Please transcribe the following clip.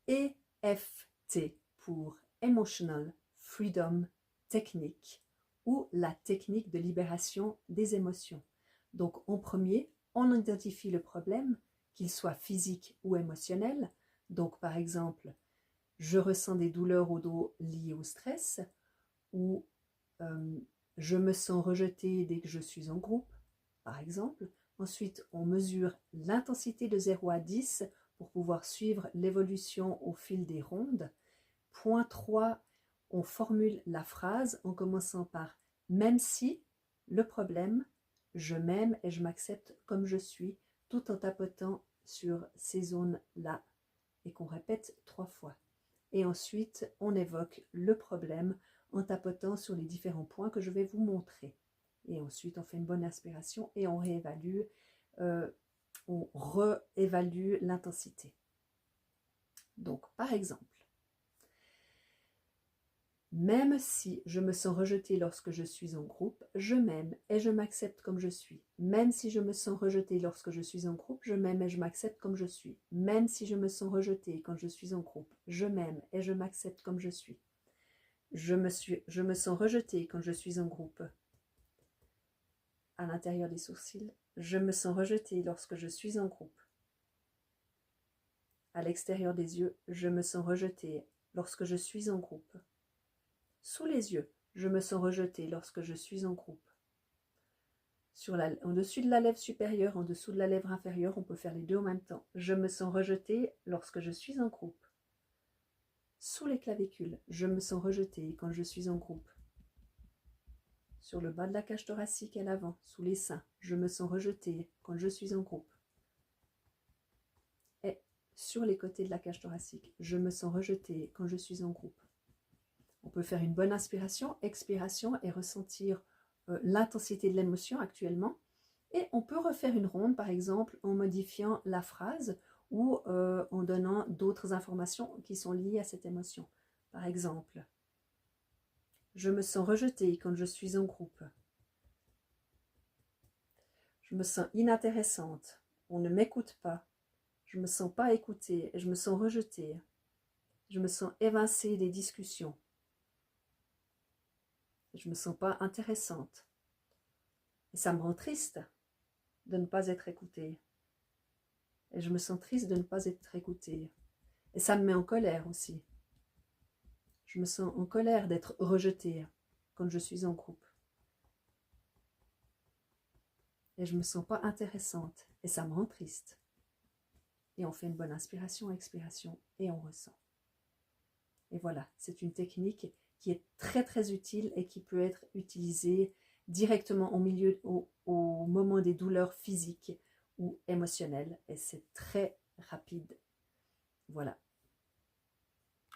EFT pour Emotional Freedom Technique ou la technique de libération des émotions. Donc en premier, on identifie le problème, qu'il soit physique ou émotionnel. Donc par exemple, je ressens des douleurs au dos liées au stress ou je me sens rejetée dès que je suis en groupe, par exemple. Ensuite, on mesure l'intensité de 0 à 10 pour pouvoir suivre l'évolution au fil des rondes. Point 3, on formule la phrase en commençant par « Même si le problème, je m'aime et je m'accepte comme je suis », tout en tapotant sur ces zones-là et qu'on répète 3 fois. Et ensuite, on évoque le problème en tapotant sur les différents points que je vais vous montrer. Et ensuite, on fait une bonne inspiration et on réévalue, on réévalue l'intensité. Donc, par exemple, même si je me sens rejetée lorsque je suis en groupe, je m'aime et je m'accepte comme je suis. Même si je me sens rejetée lorsque je suis en groupe, je m'aime et je m'accepte comme je suis. Même si je me sens rejetée quand je suis en groupe, je m'aime et je m'accepte comme je suis. Je me sens rejetée quand je suis en groupe. À l'intérieur des sourcils, je me sens rejetée lorsque je suis en groupe. À l'extérieur des yeux, je me sens rejetée lorsque je suis en groupe. Sous les yeux, je me sens rejetée lorsque je suis en groupe. Au-dessus de la lèvre supérieure, en dessous de la lèvre inférieure, on peut faire les deux en même temps. Je me sens rejetée lorsque je suis en groupe. Sous les clavicules, je me sens rejetée quand je suis en groupe. Sur le bas de la cage thoracique et l'avant, sous les seins, je me sens rejetée quand je suis en groupe. Et sur les côtés de la cage thoracique, je me sens rejetée quand je suis en groupe. On peut faire une bonne inspiration, expiration et ressentir l'intensité de l'émotion actuellement. Et on peut refaire une ronde, par exemple, en modifiant la phrase ou en donnant d'autres informations qui sont liées à cette émotion. Par exemple, je me sens rejetée quand je suis en groupe. Je me sens inintéressante. On ne m'écoute pas. Je ne me sens pas écoutée et je me sens rejetée. Je me sens évincée des discussions. Je ne me sens pas intéressante. Et ça me rend triste de ne pas être écoutée. Et je me sens triste de ne pas être écoutée. Et ça me met en colère aussi. Je me sens en colère d'être rejetée quand je suis en groupe. Et je ne me sens pas intéressante. Et ça me rend triste. Et on fait une bonne inspiration, expiration et on ressent. Et voilà, c'est une technique qui est très très utile et qui peut être utilisée directement au moment des douleurs physiques ou émotionnelles. Et c'est très rapide. Voilà.